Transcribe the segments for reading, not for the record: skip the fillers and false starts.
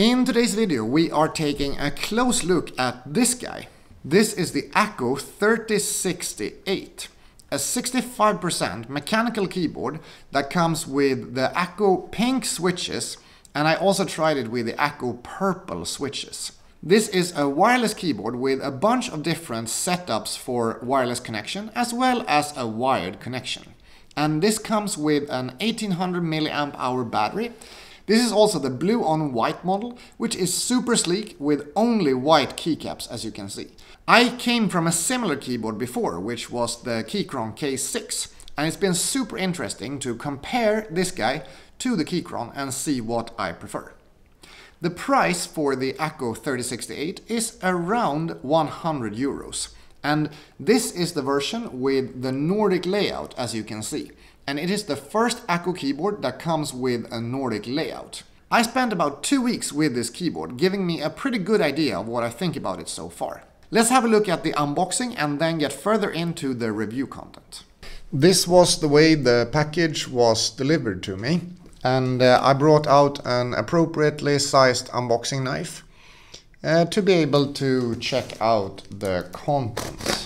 In today's video we are taking a close look at this guy. This is the ACO 3068, a 65% mechanical keyboard that comes with the ACO pink switches, and I also tried it with the ACO purple switches. This is a wireless keyboard with a bunch of different setups for wireless connection as well as a wired connection. And this comes with an 1800 mAh battery. This is also the blue on white model, which is super sleek with only white keycaps, as you can see. I came from a similar keyboard before, which was the Keychron K6, and it's been super interesting to compare this guy to the Keychron and see what I prefer. The price for the ACO 3068 is around 100 euros, and this is the version with the Nordic layout, as you can see. And it is the first ACO keyboard that comes with a Nordic layout. I spent about 2 weeks with this keyboard, giving me a pretty good idea of what I think about it so far. Let's have a look at the unboxing and then get further into the review content. This was the way the package was delivered to me, and I brought out an appropriately sized unboxing knife to be able to check out the contents.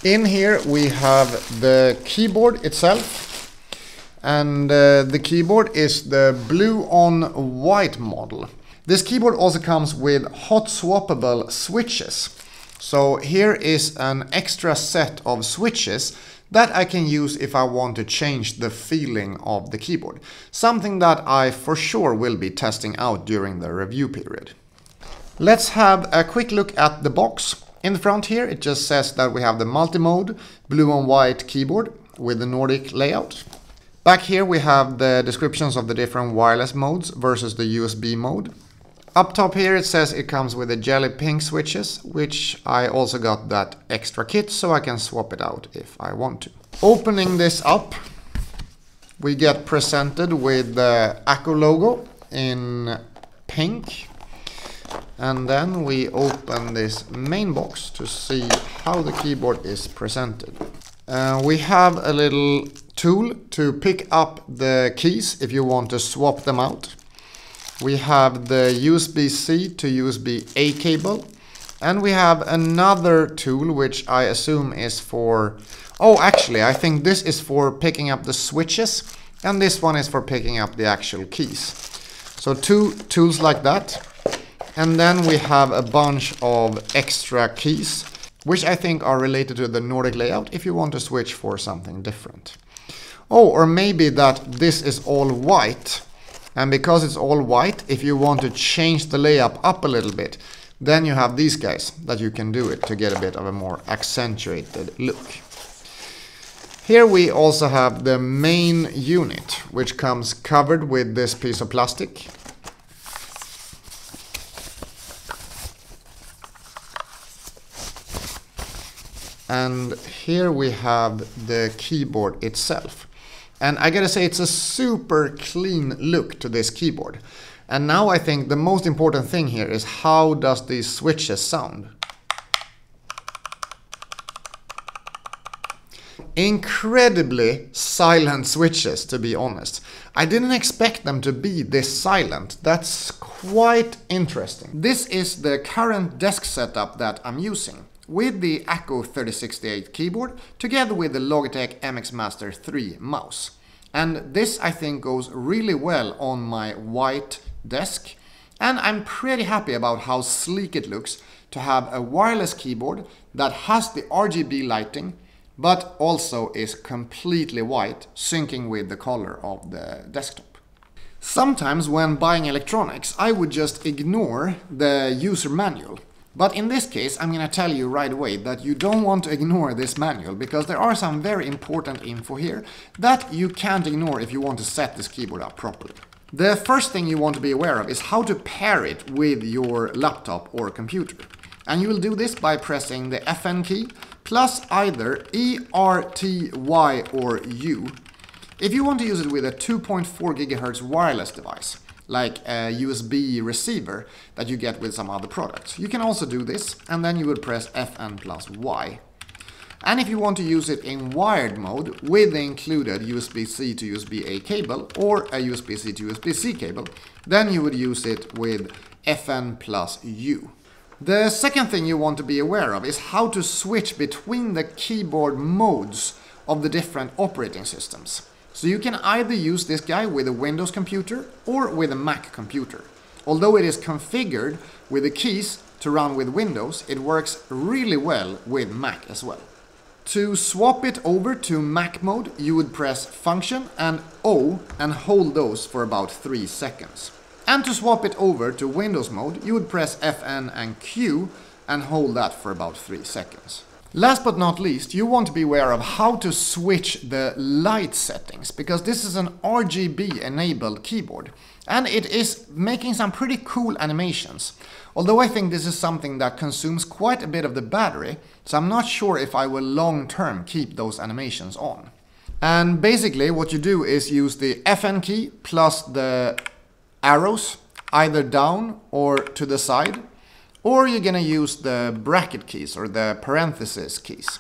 In here we have the keyboard itself, and the keyboard is the blue on white model. This keyboard also comes with hot swappable switches. So here is an extra set of switches that I can use if I want to change the feeling of the keyboard. Something that I for sure will be testing out during the review period. Let's have a quick look at the box. In the front here it just says that we have the multi-mode blue on white keyboard with the Nordic layout. Back here we have the descriptions of the different wireless modes versus the USB mode. Up top here it says it comes with the jelly pink switches, which I also got that extra kit so I can swap it out if I want to. Opening this up, we get presented with the ACO logo in pink. And then we open this main box to see how the keyboard is presented. We have a little tool to pick up the keys if you want to swap them out. We have the USB-C to USB-A cable. And we have another tool which I assume is for... Oh, actually, I think this is for picking up the switches. And this one is for picking up the actual keys. So two tools like that. And then we have a bunch of extra keys, which I think are related to the Nordic layout if you want to switch for something different. Oh, or maybe that this is all white. And because it's all white, if you want to change the layout up a little bit, then you have these guys that you can do it to get a bit of a more accentuated look. Here we also have the main unit, which comes covered with this piece of plastic. And here we have the keyboard itself. And I gotta say, it's a super clean look to this keyboard. And now I think the most important thing here is how does these switches sound? Incredibly silent switches, to be honest. I didn't expect them to be this silent. That's quite interesting. This is the current desk setup that I'm using, with the ACO 3068 keyboard together with the Logitech MX Master 3 mouse. And this I think goes really well on my white desk, and I'm pretty happy about how sleek it looks to have a wireless keyboard that has the RGB lighting but also is completely white, syncing with the color of the desktop. Sometimes when buying electronics I would just ignore the user manual. But in this case, I'm going to tell you right away that you don't want to ignore this manual, because there are some very important info here that you can't ignore if you want to set this keyboard up properly. The first thing you want to be aware of is how to pair it with your laptop or computer. And you will do this by pressing the FN key plus either E, R, T, Y or U if you want to use it with a 2.4 GHz wireless device. like a USB receiver that you get with some other products. You can also do this, and then you would press Fn plus Y. And if you want to use it in wired mode with the included USB-C to USB-A cable or a USB-C to USB-C cable, then you would use it with Fn plus U. The second thing you want to be aware of is how to switch between the keyboard modes of the different operating systems. So you can either use this guy with a Windows computer or with a Mac computer. Although it is configured with the keys to run with Windows, it works really well with Mac as well. To swap it over to Mac mode, you would press Function and O and hold those for about 3 seconds. And to swap it over to Windows mode, you would press Fn and Q and hold that for about 3 seconds. Last but not least, you want to be aware of how to switch the light settings, because this is an RGB enabled keyboard and it is making some pretty cool animations. Although I think this is something that consumes quite a bit of the battery, so I'm not sure if I will long term keep those animations on. And basically what you do is use the Fn key plus the arrows either down or to the side, or you're gonna use the bracket keys or the parenthesis keys.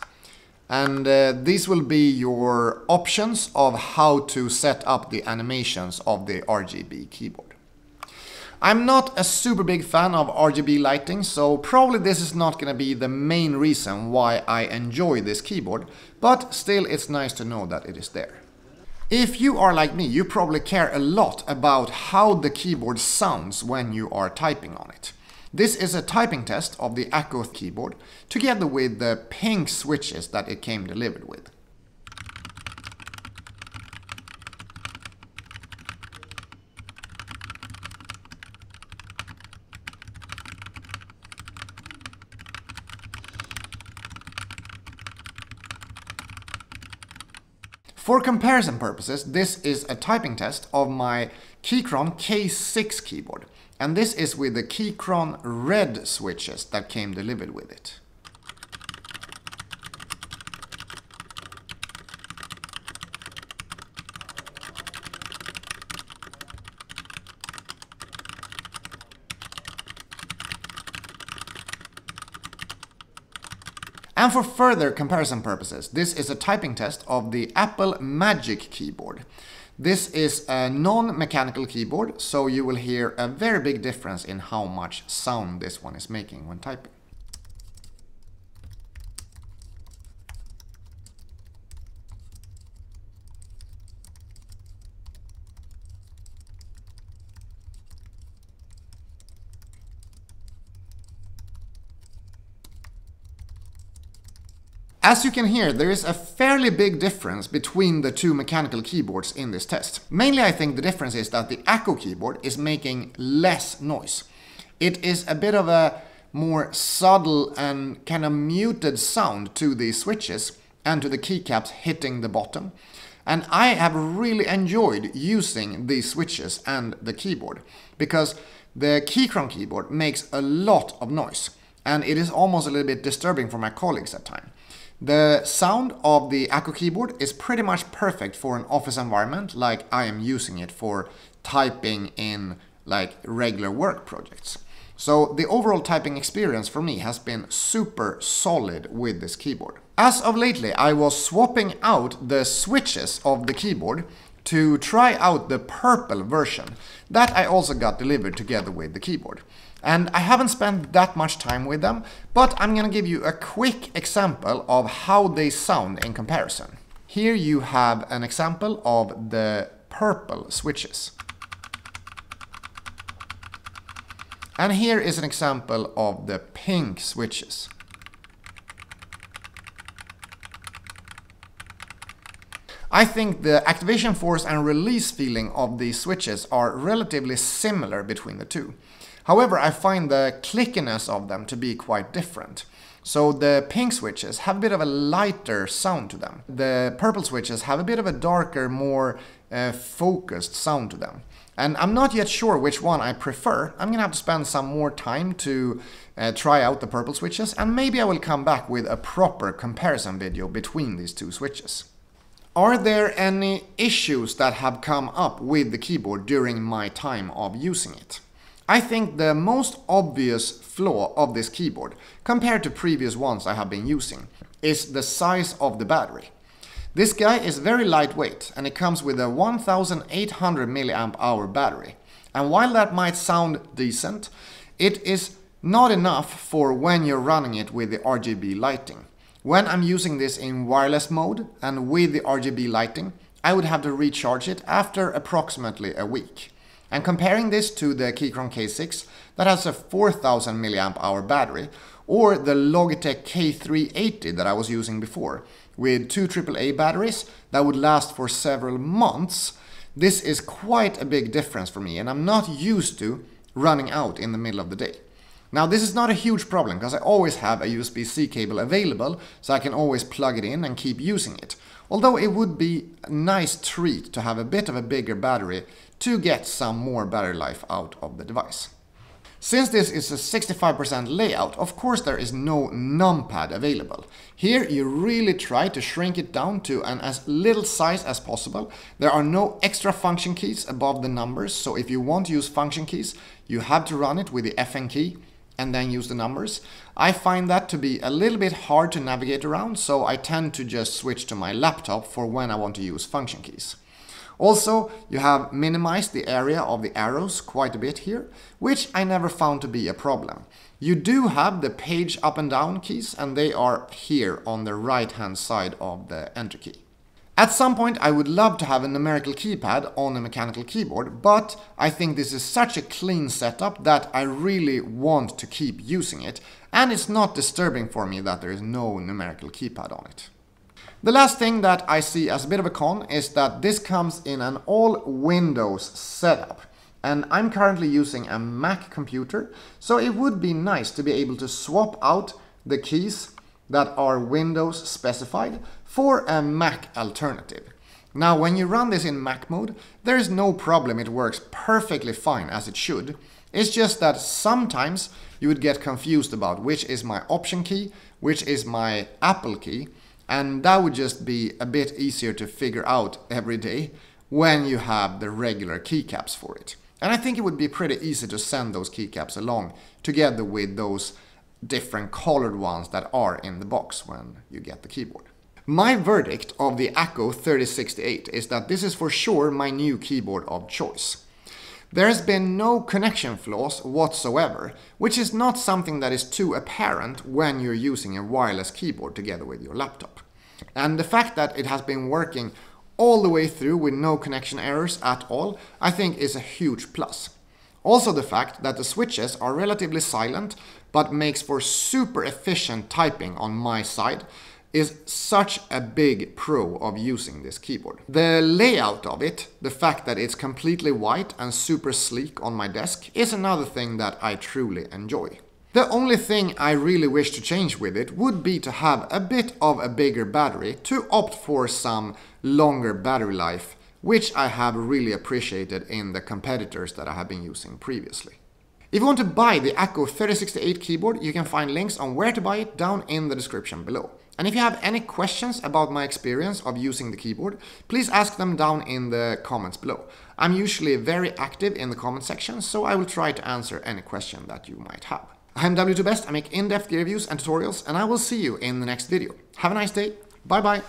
And these will be your options of how to set up the animations of the RGB keyboard. I'm not a super big fan of RGB lighting, so probably this is not gonna be the main reason why I enjoy this keyboard, but still it's nice to know that it is there. If you are like me, you probably care a lot about how the keyboard sounds when you are typing on it. This is a typing test of the Acco keyboard, together with the pink switches that it came delivered with. For comparison purposes, this is a typing test of my Keychron K6 keyboard, and this is with the Keychron red switches that came delivered with it. And for further comparison purposes, this is a typing test of the Apple Magic keyboard. This is a non-mechanical keyboard, so you will hear a very big difference in how much sound this one is making when typing. As you can hear, there is a fairly big difference between the two mechanical keyboards in this test. Mainly I think the difference is that the Acco keyboard is making less noise. It is a bit of a more subtle and kind of muted sound to the switches and to the keycaps hitting the bottom. And I have really enjoyed using these switches and the keyboard, because the Keychron keyboard makes a lot of noise and it is almost a little bit disturbing for my colleagues at times. The sound of the Acco keyboard is pretty much perfect for an office environment like I am using it for typing in like regular work projects. So the overall typing experience for me has been super solid with this keyboard. As of lately, I was swapping out the switches of the keyboard to try out the purple version that I also got delivered together with the keyboard. And I haven't spent that much time with them, but I'm gonna give you a quick example of how they sound in comparison. Here you have an example of the purple switches. And here is an example of the pink switches. I think the activation force and release feeling of these switches are relatively similar between the two. However, I find the clickiness of them to be quite different. So the pink switches have a bit of a lighter sound to them. The purple switches have a bit of a darker, more focused sound to them. And I'm not yet sure which one I prefer. I'm gonna have to spend some more time to try out the purple switches, and maybe I will come back with a proper comparison video between these two switches. Are there any issues that have come up with the keyboard during my time of using it? I think the most obvious flaw of this keyboard, compared to previous ones I have been using, is the size of the battery. This guy is very lightweight and it comes with a 1800 mAh battery. And while that might sound decent, it is not enough for when you're running it with the RGB lighting. When I'm using this in wireless mode and with the RGB lighting, I would have to recharge it after approximately a week. And comparing this to the Keychron K6 that has a 4000 mAh battery, or the Logitech K380 that I was using before, with two AAA batteries that would last for several months, this is quite a big difference for me, and I'm not used to running out in the middle of the day. Now, this is not a huge problem because I always have a USB-C cable available, so I can always plug it in and keep using it. Although it would be a nice treat to have a bit of a bigger battery to get some more battery life out of the device. Since this is a 65% layout, of course there is no numpad available. Here you really try to shrink it down to an as little size as possible. There are no extra function keys above the numbers, so if you want to use function keys, you have to run it with the FN key and then use the numbers. I find that to be a little bit hard to navigate around, so I tend to just switch to my laptop for when I want to use function keys. Also, you have minimized the area of the arrows quite a bit here, which I never found to be a problem. You do have the page up and down keys, and they are here on the right hand side of the enter key. At some point I would love to have a numerical keypad on a mechanical keyboard, but I think this is such a clean setup that I really want to keep using it, and it's not disturbing for me that there is no numerical keypad on it. The last thing that I see as a bit of a con is that this comes in an all Windows setup, and I'm currently using a Mac computer, so it would be nice to be able to swap out the keys that are Windows specified for a Mac alternative. Now, when you run this in Mac mode, there is no problem, it works perfectly fine as it should. It's just that sometimes you would get confused about which is my Option key, which is my Apple key, and that would just be a bit easier to figure out every day when you have the regular keycaps for it. And I think it would be pretty easy to send those keycaps along together with those different colored ones that are in the box when you get the keyboard. My verdict of the ACO 3068 is that this is for sure my new keyboard of choice. There has been no connection flaws whatsoever, which is not something that is too apparent when you're using a wireless keyboard together with your laptop. And the fact that it has been working all the way through with no connection errors at all, I think is a huge plus. Also the fact that the switches are relatively silent, but makes for super efficient typing on my side, is such a big pro of using this keyboard. The layout of it, the fact that it's completely white and super sleek on my desk, is another thing that I truly enjoy. The only thing I really wish to change with it would be to have a bit of a bigger battery to opt for some longer battery life, which I have really appreciated in the competitors that I have been using previously. If you want to buy the ACO 3068 keyboard, you can find links on where to buy it down in the description below. And if you have any questions about my experience of using the keyboard, please ask them down in the comments below. I'm usually very active in the comment section, so I will try to answer any question that you might have. I'm W2Best, I make in-depth gear reviews and tutorials, and I will see you in the next video. Have a nice day, bye bye!